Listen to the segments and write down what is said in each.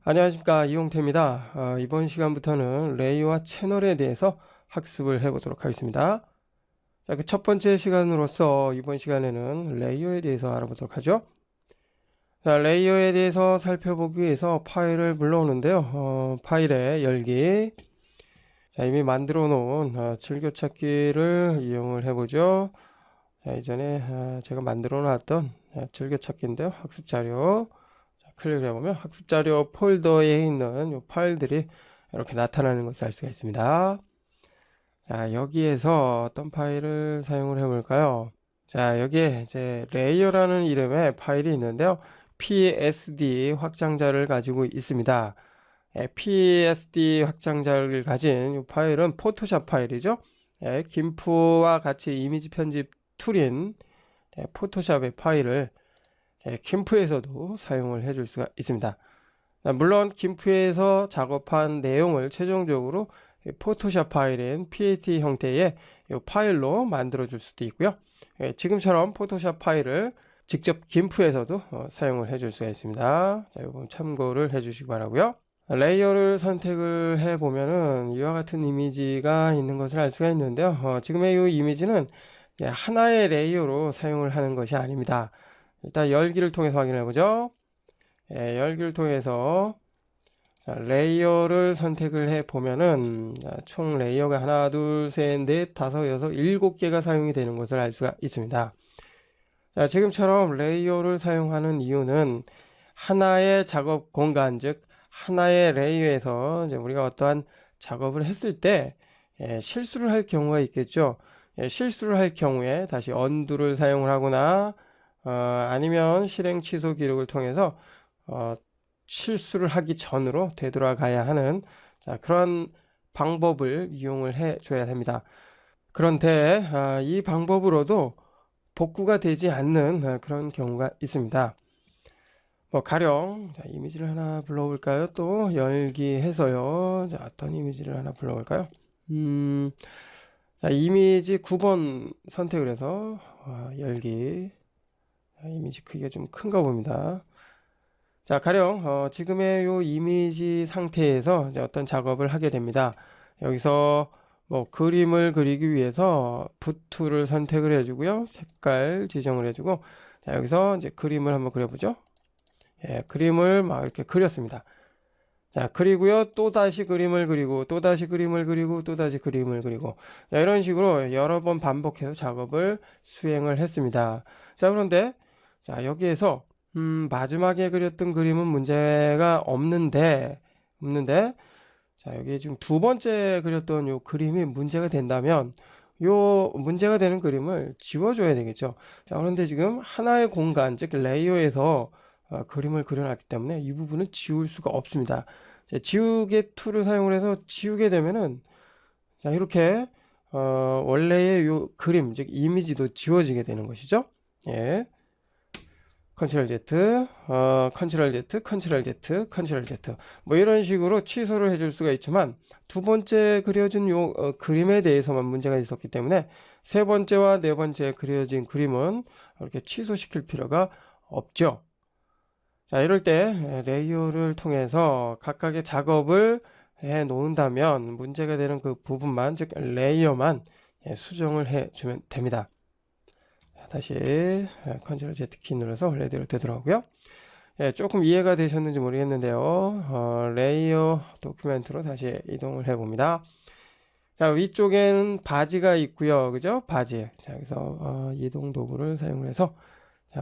안녕하십니까, 이용태입니다. 이번 시간부터는 레이어와 채널에 대해서 학습을 해보도록 하겠습니다. 자, 그 첫 번째 시간으로서 이번 시간에는 레이어에 대해서 알아보도록 하죠. 자, 레이어에 대해서 살펴보기 위해서 파일을 불러오는데요. 파일의 열기. 자, 이미 만들어 놓은 즐겨찾기를 이용을 해보죠. 자, 이전에 제가 만들어 놨던 즐겨찾기인데요. 학습 자료. 클릭을 해보면 학습 자료 폴더에 있는 이 파일들이 이렇게 나타나는 것을 알 수가 있습니다. 자, 여기에서 어떤 파일을 사용을 해볼까요? 자, 여기에 이제 레이어라는 이름의 파일이 있는데요. PSD 확장자를 가지고 있습니다. PSD 확장자를 가진 이 파일은 포토샵 파일이죠. 김프와 같이 이미지 편집 툴인 포토샵의 파일을 김프에서도 사용을 해줄 수가 있습니다. 물론 김프에서 작업한 내용을 최종적으로 포토샵 파일인 PAT 형태의 이 파일로 만들어 줄 수도 있고요. 지금처럼 포토샵 파일을 직접 김프에서도 사용을 해줄 수가 있습니다. 자, 이건 참고를 해주시기 바라고요. 레이어를 선택을 해보면은 이와 같은 이미지가 있는 것을 알 수가 있는데요. 지금의 이 이미지는 하나의 레이어로 사용을 하는 것이 아닙니다. 일단 열기를 통해서 확인해 보죠. 열기를 통해서 레이어를 선택을 해 보면은 총 레이어가 하나, 둘, 셋, 넷, 다섯, 여섯, 일곱 개가 사용이 되는 것을 알 수가 있습니다. 자, 지금처럼 레이어를 사용하는 이유는 하나의 작업 공간, 즉 하나의 레이어에서 이제 우리가 어떠한 작업을 했을 때 실수를 할 경우가 있겠죠. 실수를 할 경우에 다시 언두를 사용을 하거나 아니면 실행 취소 기록을 통해서 실수를 하기 전으로 되돌아가야 하는 그런 방법을 이용을 해 줘야 됩니다. 그런데 이 방법으로도 복구가 되지 않는 그런 경우가 있습니다. 가령 이미지를 하나 불러볼까요? 또 열기해서요. 자, 어떤 이미지를 하나 불러볼까요? 자, 이미지 9번 선택을 해서 열기. 이미지 크기가 좀 큰가 봅니다. 자, 가령 지금의 요 이미지 상태에서 이제 어떤 작업을 하게 됩니다. 여기서 그림을 그리기 위해서 붓툴을 선택을 해주고요. 색깔 지정을 해주고, 자, 여기서 이제 그림을 한번 그려보죠. 그림을 막 이렇게 그렸습니다. 자, 그리고요, 또 다시 그림을 그리고, 또 다시 그림을 그리고, 또 다시 그림을 그리고, 자, 이런 식으로 여러 번 반복해서 작업을 수행을 했습니다. 자, 그런데 자, 여기에서 마지막에 그렸던 그림은 문제가 없는데 자, 여기 지금 두 번째 그렸던 요 그림이 문제가 된다면 요 문제가 되는 그림을 지워줘야 되겠죠. 자, 그런데 지금 하나의 공간, 즉 레이어에서 그림을 그려놨기 때문에 이 부분은 지울 수가 없습니다. 자, 지우개 툴을 사용을 해서 지우게 되면은 자, 이렇게 원래의 요 그림, 즉 이미지도 지워지게 되는 것이죠. 예. 컨트롤 Z, 컨트롤 Z, 컨트롤 Z, 컨트롤 Z 이런 식으로 취소를 해줄 수가 있지만 두 번째 그려진 요 그림에 대해서만 문제가 있었기 때문에 세 번째와 네 번째 그려진 그림은 이렇게 취소시킬 필요가 없죠. 자, 이럴 때 레이어를 통해서 각각의 작업을 해 놓는다면 문제가 되는 그 부분만, 즉 레이어만 수정을 해 주면 됩니다. 다시 컨트롤 Z 키 눌러서 원래대로 되더라고요. 조금 이해가 되셨는지 모르겠는데요. 레이어 도큐멘트로 다시 이동을 해봅니다. 자, 위쪽에는 바지가 있고요. 그죠? 바지. 자, 여기서 이동 도구를 사용해서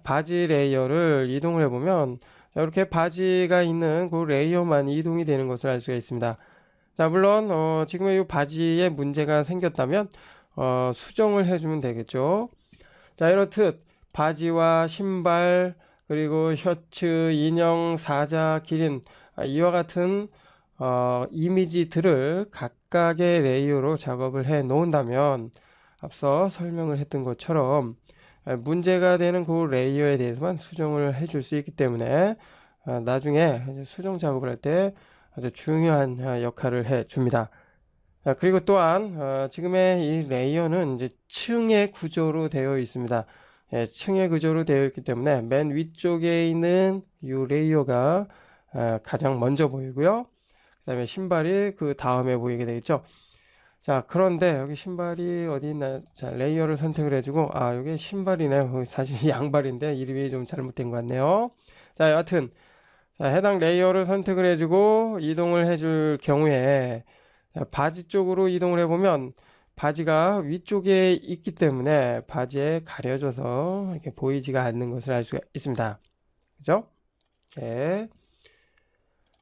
바지 레이어를 이동을 해보면 자, 이렇게 바지가 있는 그 레이어만 이동이 되는 것을 알 수가 있습니다. 자, 물론 지금의 이 바지에 문제가 생겼다면 수정을 해주면 되겠죠. 자, 이렇듯 바지와 신발 그리고 셔츠, 인형, 사자, 기린 이와 같은 이미지들을 각각의 레이어로 작업을 해 놓은다면 앞서 설명을 했던 것처럼 문제가 되는 그 레이어에 대해서만 수정을 해줄 수 있기 때문에 나중에 수정 작업을 할 때 아주 중요한 역할을 해 줍니다. 그리고 또한 지금의 이 레이어는 이제 층의 구조로 되어 있습니다. 층의 구조로 되어 있기 때문에 맨 위쪽에 있는 이 레이어가 가장 먼저 보이고요. 그 다음에 신발이 그 다음에 보이게 되겠죠. 자, 그런데 여기 신발이 어디 있나요? 자, 레이어를 선택을 해주고, 여기 신발이네요. 사실 양발인데 이름이 좀 잘못된 것 같네요. 자, 여하튼, 자, 해당 레이어를 선택을 해주고 이동을 해줄 경우에 자, 바지 쪽으로 이동을 해보면 바지가 위쪽에 있기 때문에 바지에 가려져서 이렇게 보이지가 않는 것을 알 수가 있습니다. 그죠? 네.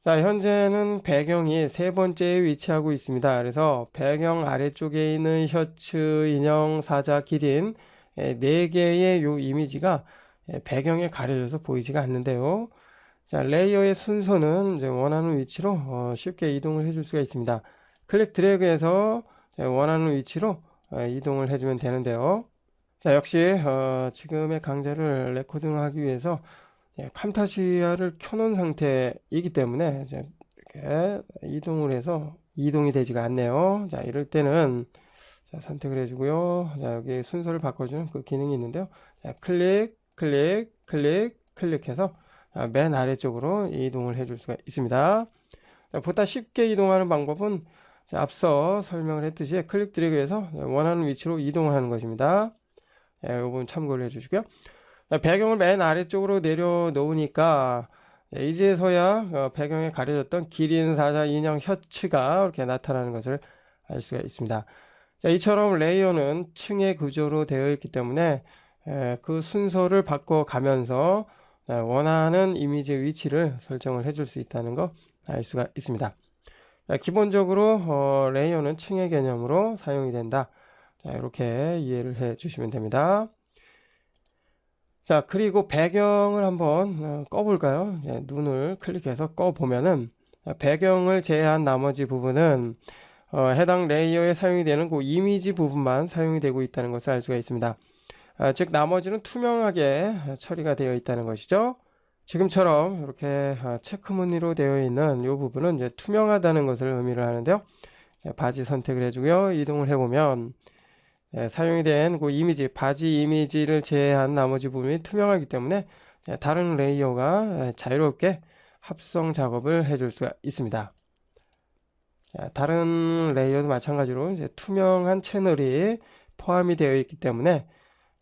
자, 현재는 배경이 세 번째에 위치하고 있습니다. 그래서 배경 아래쪽에 있는 셔츠, 인형, 사자, 기린 네 개의 요 이미지가 배경에 가려져서 보이지가 않는데요. 자, 레이어의 순서는 이제 원하는 위치로 쉽게 이동을 해줄 수가 있습니다. 클릭 드래그해서 원하는 위치로 이동을 해주면 되는데요. 자, 역시 지금의 강좌를 레코딩하기 위해서 camtasia를 켜놓은 상태이기 때문에 이제 이렇게 이동을 해서 이동이 되지가 않네요. 자, 이럴 때는 자, 선택을 해주고요. 자, 여기 순서를 바꿔주는 그 기능이 있는데요. 자, 클릭해서 맨 아래쪽으로 이동을 해줄 수가 있습니다. 자, 보다 쉽게 이동하는 방법은 자, 앞서 설명을 했듯이 클릭 드래그해서 원하는 위치로 이동을 하는 것입니다. 이 부분 참고를 해주시고요. 자, 배경을 맨 아래쪽으로 내려놓으니까 이제서야 배경에 가려졌던 기린, 사자, 인형, 셔츠가 이렇게 나타나는 것을 알 수가 있습니다. 자, 이처럼 레이어는 층의 구조로 되어 있기 때문에 그 순서를 바꿔가면서 원하는 이미지의 위치를 설정을 해줄 수 있다는 거 알 수가 있습니다. 자, 기본적으로 레이어는 층의 개념으로 사용이 된다. 자, 이렇게 이해를 해 주시면 됩니다. 자, 그리고 배경을 한번 꺼볼까요? 눈을 클릭해서 꺼보면은 배경을 제외한 나머지 부분은 해당 레이어에 사용이 되는 그 이미지 부분만 사용이 되고 있다는 것을 알 수가 있습니다. 즉 나머지는 투명하게 처리가 되어 있다는 것이죠. 지금처럼 이렇게 체크 무늬로 되어 있는 이 부분은 이제 투명하다는 것을 의미를 하는데요. 바지 선택을 해주고요. 이동을 해보면 사용이 된 그 이미지, 바지 이미지를 제외한 나머지 부분이 투명하기 때문에 다른 레이어가 자유롭게 합성 작업을 해줄 수가 있습니다. 다른 레이어도 마찬가지로 이제 투명한 채널이 포함이 되어 있기 때문에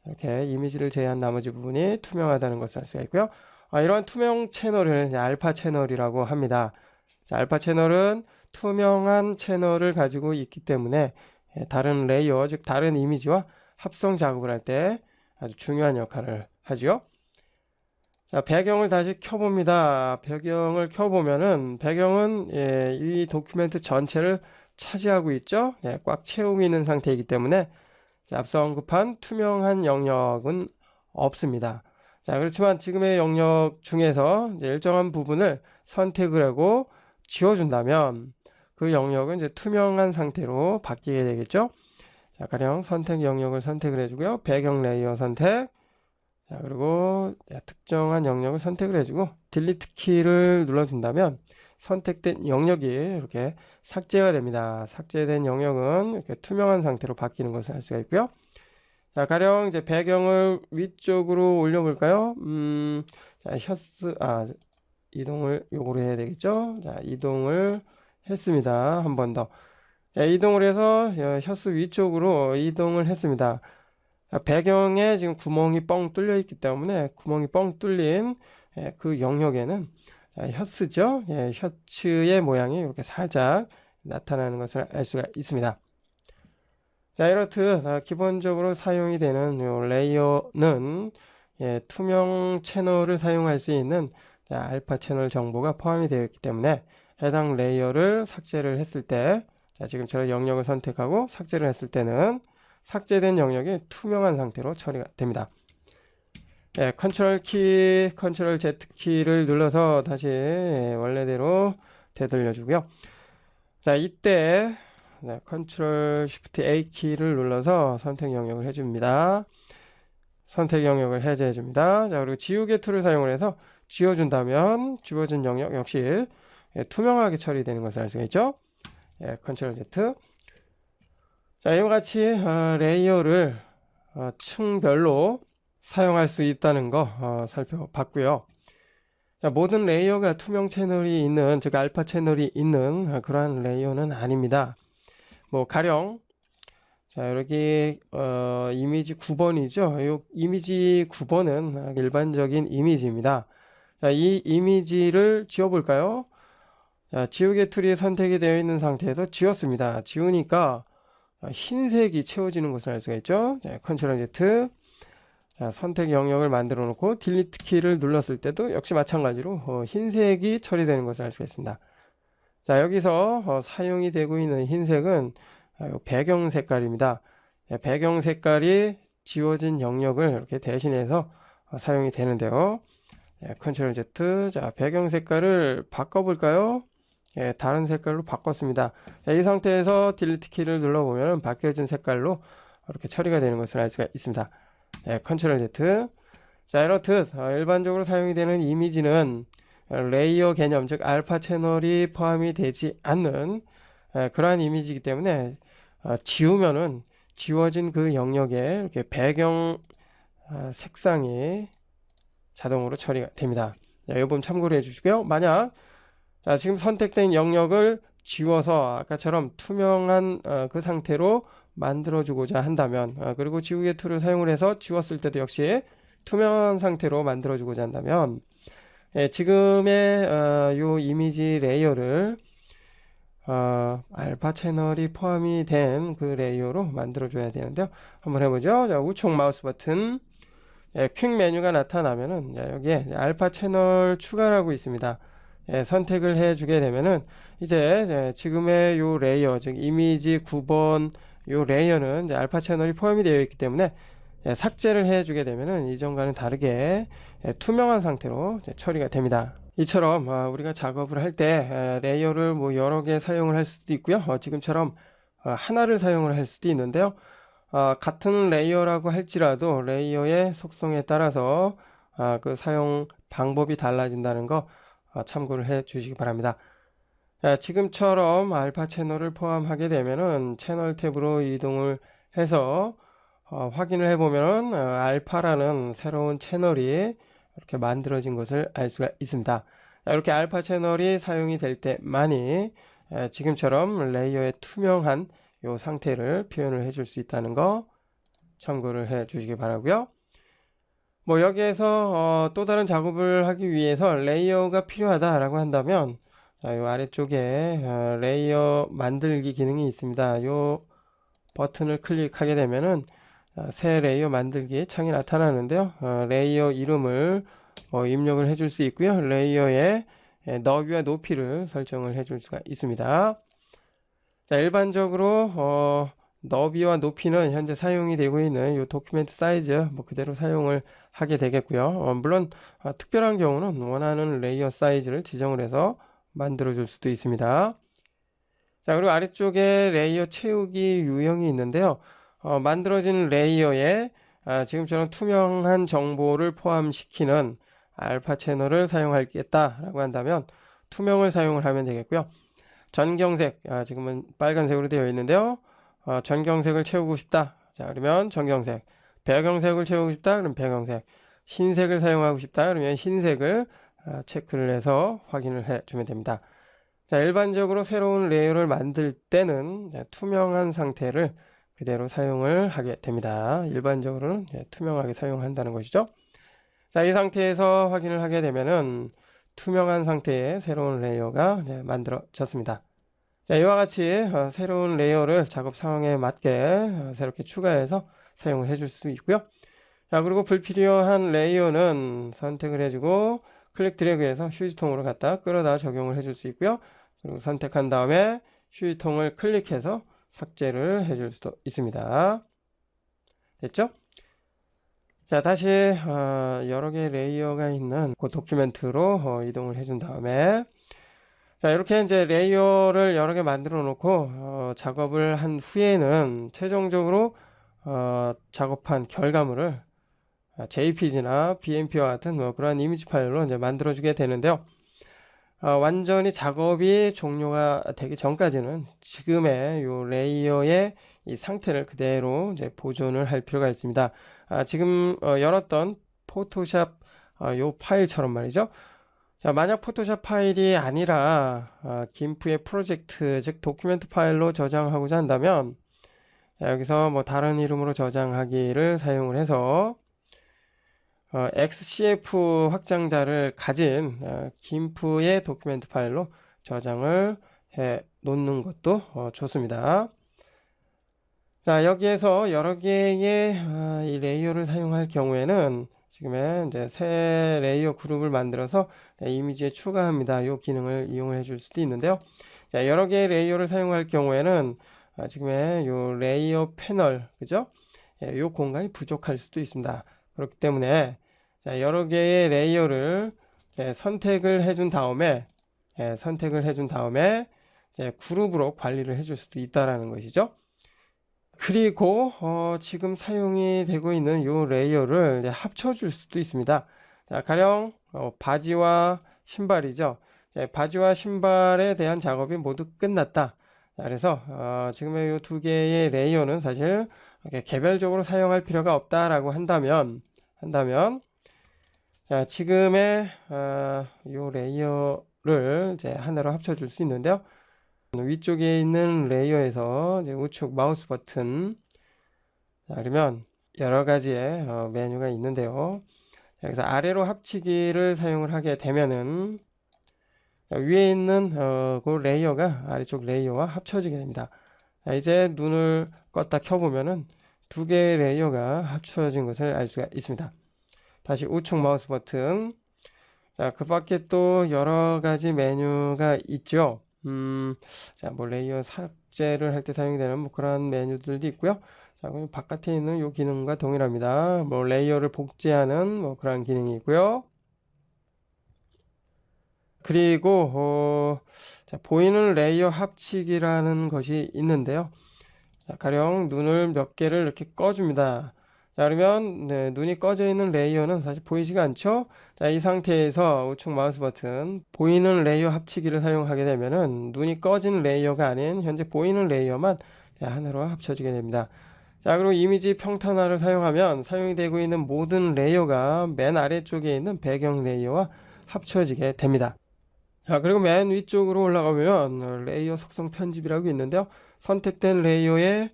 이렇게 이미지를 제외한 나머지 부분이 투명하다는 것을 알 수가 있고요. 이러한 투명 채널을 알파 채널이라고 합니다. 자, 알파 채널은 투명한 채널을 가지고 있기 때문에 다른 레이어, 즉 다른 이미지와 합성 작업을 할 때 아주 중요한 역할을 하죠. 자, 배경을 다시 켜봅니다. 배경을 켜보면은 배경은 이 도큐멘트 전체를 차지하고 있죠. 꽉 채우고 있는 상태이기 때문에 자, 앞서 언급한 투명한 영역은 없습니다. 자, 그렇지만 지금의 영역 중에서 이제 일정한 부분을 선택을 하고 지워준다면 그 영역은 이제 투명한 상태로 바뀌게 되겠죠. 자, 가령 선택 영역을 선택을 해주고요. 배경 레이어 선택. 자, 그리고 특정한 영역을 선택을 해주고 딜리트 키를 눌러준다면 선택된 영역이 이렇게 삭제가 됩니다. 삭제된 영역은 이렇게 투명한 상태로 바뀌는 것을 알 수가 있고요. 자, 가령 이제 배경을 위쪽으로 올려볼까요? 자, 이동을 요거로 해야 되겠죠? 자, 이동을 했습니다. 한 번 더. 자, 이동을 해서 셔츠 위쪽으로 이동을 했습니다. 자, 배경에 지금 구멍이 뻥 뚫려 있기 때문에 구멍이 뻥 뚫린 그 영역에는 셔츠죠? 셔츠의 모양이 이렇게 살짝 나타나는 것을 알 수가 있습니다. 자, 이렇듯 기본적으로 사용이 되는 요 레이어는 투명 채널을 사용할 수 있는 알파 채널 정보가 포함이 되어 있기 때문에 해당 레이어를 삭제를 했을 때 지금처럼 영역을 선택하고 삭제를 했을 때는 삭제된 영역이 투명한 상태로 처리가 됩니다. 컨트롤 Z 키를 눌러서 다시 원래대로 되돌려 주고요. 자, 이때 컨트롤 쉬프트 A 키를 눌러서 선택 영역을 해줍니다. 선택 영역을 해제해 줍니다. 자, 그리고 지우개 툴을 사용을 해서 지워준다면 지워진 영역 역시 투명하게 처리되는 것을 알 수가 있죠. 컨트롤 Z. 자, 이와 같이 레이어를 층별로 사용할 수 있다는 거 살펴봤고요. 자, 모든 레이어가 투명 채널이 있는, 즉 알파 채널이 있는 그러한 레이어는 아닙니다. 뭐 가령 자, 여기 이미지 9번이죠. 이 이미지 9번은 일반적인 이미지입니다. 자, 이 이미지를 지워볼까요? 자, 지우개 툴이 선택이 되어 있는 상태에서 지웠습니다. 지우니까 흰색이 채워지는 것을 알 수가 있죠. 자, 컨트롤 Z. 자, 선택 영역을 만들어 놓고 딜리트 키를 눌렀을 때도 역시 마찬가지로 흰색이 처리되는 것을 알 수가 있습니다. 자, 여기서 사용이 되고 있는 흰색은 배경 색깔입니다. 배경 색깔이 지워진 영역을 이렇게 대신해서 사용이 되는데요. 컨트롤 Z. 자, 배경 색깔을 바꿔볼까요? 다른 색깔로 바꿨습니다. 자, 이 상태에서 딜리트 키를 눌러보면 바뀌어진 색깔로 이렇게 처리가 되는 것을 알 수가 있습니다. 컨트롤 Z. 자, 이렇듯 일반적으로 사용이 되는 이미지는 레이어 개념, 즉 알파 채널이 포함이 되지 않는 그러한 이미지이기 때문에 지우면은 지워진 그 영역에 이렇게 배경 색상이 자동으로 처리가 됩니다. 이 부분 참고를 해주시고요. 만약 자, 지금 선택된 영역을 지워서 아까처럼 투명한 그 상태로 만들어주고자 한다면, 그리고 지우개 툴을 사용을 해서 지웠을 때도 역시 투명한 상태로 만들어주고자 한다면, 지금의 요 이미지 레이어를 알파 채널이 포함이 된 그 레이어로 만들어줘야 되는데요. 한번 해보죠. 자, 우측 마우스 버튼, 퀵 메뉴가 나타나면은 여기에 알파 채널 추가라고 있습니다. 선택을 해주게 되면은 이제 지금의 요 레이어, 즉 이미지 9번 요 레이어는 이제 알파 채널이 포함이 되어 있기 때문에 삭제를 해주게 되면은 이전과는 다르게 투명한 상태로 처리가 됩니다. 이처럼 우리가 작업을 할 때 레이어를 뭐 여러 개 사용을 할 수도 있고요. 지금처럼 하나를 사용을 할 수도 있는데요. 같은 레이어라고 할지라도 레이어의 속성에 따라서 그 사용 방법이 달라진다는 거 참고를 해 주시기 바랍니다. 지금처럼 알파 채널을 포함하게 되면은 채널 탭으로 이동을 해서 확인을 해보면은 알파라는 새로운 채널이 이렇게 만들어진 것을 알 수가 있습니다. 이렇게 알파 채널이 사용이 될 때만이 지금처럼 레이어의 투명한 이 상태를 표현을 해줄 수 있다는 거 참고를 해 주시기 바라고요. 뭐 여기에서 또 다른 작업을 하기 위해서 레이어가 필요하다라고 한다면 자, 요 아래쪽에 레이어 만들기 기능이 있습니다. 요 버튼을 클릭하게 되면은 새 레이어 만들기 창이 나타나는데요. 레이어 이름을 입력을 해줄 수 있고요. 레이어의 너비와 높이를 설정을 해줄 수가 있습니다. 자, 일반적으로 너비와 높이는 현재 사용이 되고 있는 이 도큐멘트 사이즈 뭐 그대로 사용을 하게 되겠고요. 물론 특별한 경우는 원하는 레이어 사이즈를 지정을 해서 만들어 줄 수도 있습니다. 자, 그리고 아래쪽에 레이어 채우기 유형이 있는데요. 만들어진 레이어에 지금처럼 투명한 정보를 포함시키는 알파 채널을 사용하겠다라고 한다면 투명을 사용을 하면 되겠고요. 전경색, 지금은 빨간색으로 되어 있는데요. 전경색을 채우고 싶다. 자, 그러면 전경색. 배경색을 채우고 싶다. 그럼 배경색. 흰색을 사용하고 싶다. 그러면 흰색을 체크를 해서 확인을 해주면 됩니다. 자, 일반적으로 새로운 레이어를 만들 때는 투명한 상태를 그대로 사용을 하게 됩니다. 일반적으로는 투명하게 사용한다는 것이죠. 자, 이 상태에서 확인을 하게 되면은 투명한 상태의 새로운 레이어가 만들어졌습니다. 자, 이와 같이 새로운 레이어를 작업 상황에 맞게 새롭게 추가해서 사용을 해줄 수 있고요. 자, 그리고 불필요한 레이어는 선택을 해주고 클릭 드래그해서 휴지통으로 갖다 끌어다 적용을 해줄 수 있고요. 그리고 선택한 다음에 휴지통을 클릭해서 삭제를 해줄 수도 있습니다. 됐죠? 자, 다시 여러 개의 레이어가 있는 그 도큐멘트로 이동을 해준 다음에 자, 이렇게 이제 레이어를 여러 개 만들어 놓고 작업을 한 후에는 최종적으로 작업한 결과물을 JPG나 BMP와 같은 뭐 그러한 이미지 파일로 이제 만들어 주게 되는데요. 완전히 작업이 종료가 되기 전까지는 지금의 요 레이어의 이 상태를 그대로 이제 보존을 할 필요가 있습니다. 지금 열었던 포토샵 요 파일처럼 말이죠. 자, 만약 포토샵 파일이 아니라 김프의 프로젝트, 즉 도큐멘트 파일로 저장하고자 한다면, 자, 여기서 뭐 다른 이름으로 저장하기를 사용을 해서 XCF 확장자를 가진 김프의 도큐멘트 파일로 저장을 해 놓는 것도 좋습니다. 자, 여기에서 여러 개의 이 레이어를 사용할 경우에는 지금의 이제 새 레이어 그룹을 만들어서 이미지에 추가합니다. 이 기능을 이용해 줄 수도 있는데요. 자, 여러 개의 레이어를 사용할 경우에는 지금의 요 레이어 패널, 그죠? 이 공간이 부족할 수도 있습니다. 그렇기 때문에 자, 여러 개의 레이어를 선택을 해준 다음에 그룹으로 관리를 해줄 수도 있다라는 것이죠. 그리고 지금 사용이 되고 있는 이 레이어를 합쳐줄 수도 있습니다. 자, 가령 바지와 신발이죠. 바지와 신발에 대한 작업이 모두 끝났다. 자, 그래서 지금의 이 두 개의 레이어는 사실 개별적으로 사용할 필요가 없다라고 한다면 자, 지금의 이 레이어를 이제 하나로 합쳐줄 수 있는데요. 위쪽에 있는 레이어에서 이제 우측 마우스 버튼, 자, 그러면 여러 가지의 메뉴가 있는데요. 자, 여기서 아래로 합치기를 사용을 하게 되면은 위에 있는 그 레이어가 아래쪽 레이어와 합쳐지게 됩니다. 자, 이제 눈을 껐다 켜보면은 두 개의 레이어가 합쳐진 것을 알 수가 있습니다. 다시 우측 마우스 버튼. 자, 그 밖에 또 여러 가지 메뉴가 있죠. 자, 뭐 레이어 삭제를 할 때 사용이 되는 뭐 그런 메뉴들도 있고요. 자, 그럼 바깥에 있는 요 기능과 동일합니다. 뭐 레이어를 복제하는 뭐 그런 기능이 있고요. 그리고 자, 보이는 레이어 합치기라는 것이 있는데요. 자, 가령 눈을 몇 개를 이렇게 꺼줍니다. 자, 그러면 눈이 꺼져 있는 레이어는 사실 보이지가 않죠? 자, 이 상태에서 우측 마우스 버튼 보이는 레이어 합치기를 사용하게 되면은 눈이 꺼진 레이어가 아닌 현재 보이는 레이어만 하나로 합쳐지게 됩니다. 자, 그리고 이미지 평탄화를 사용하면 사용이 되고 있는 모든 레이어가 맨 아래쪽에 있는 배경 레이어와 합쳐지게 됩니다. 자, 그리고 맨 위쪽으로 올라가면 레이어 속성 편집이라고 있는데요. 선택된 레이어의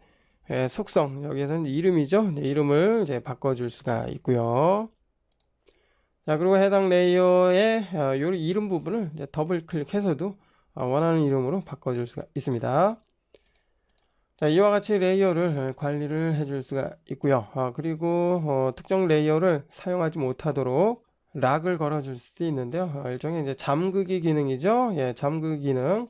속성, 여기에서는 이름이죠. 이름을 이제 바꿔줄 수가 있고요. 자, 그리고 해당 레이어의 요 이름 부분을 이제 더블 클릭해서도 원하는 이름으로 바꿔줄 수가 있습니다. 자, 이와 같이 레이어를 관리를 해줄 수가 있고요. 그리고 특정 레이어를 사용하지 못하도록 락을 걸어줄 수도 있는데요. 일종의 이제 잠그기 기능이죠. 예, 잠그기 기능.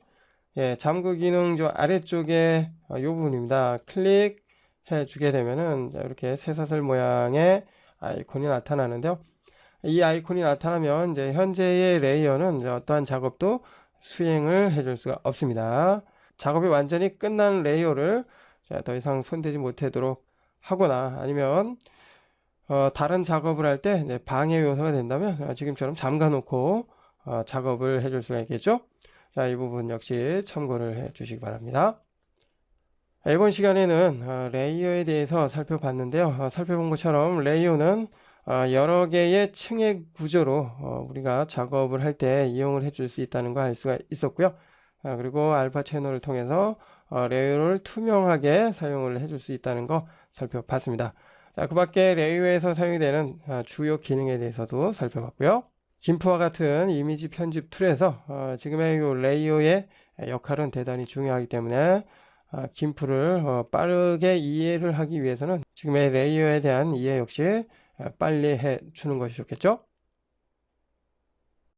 예, 잠그 기능 저 아래쪽에 이 부분입니다. 클릭해 주게 되면은 이렇게 쇠사슬 모양의 아이콘이 나타나는데요. 이 아이콘이 나타나면 이제 현재의 레이어는 이제 어떠한 작업도 수행을 해줄 수가 없습니다. 작업이 완전히 끝난 레이어를 더 이상 손대지 못하도록 하거나 아니면 다른 작업을 할 때 방해 요소가 된다면 지금처럼 잠가 놓고 작업을 해줄 수가 있겠죠. 자, 이 부분 역시 참고를 해 주시기 바랍니다. 이번 시간에는 레이어에 대해서 살펴봤는데요. 살펴본 것처럼 레이어는 여러 개의 층의 구조로 우리가 작업을 할 때 이용을 해줄 수 있다는 거 알 수가 있었고요. 그리고 알파 채널을 통해서 레이어를 투명하게 사용을 해줄 수 있다는 거 살펴봤습니다. 자, 그 밖에 레이어에서 사용이 되는 주요 기능에 대해서도 살펴봤고요. 김프와 같은 이미지 편집 툴에서 지금의 이 레이어의 역할은 대단히 중요하기 때문에 김프를 빠르게 이해를 하기 위해서는 지금의 레이어에 대한 이해 역시 빨리 해 주는 것이 좋겠죠.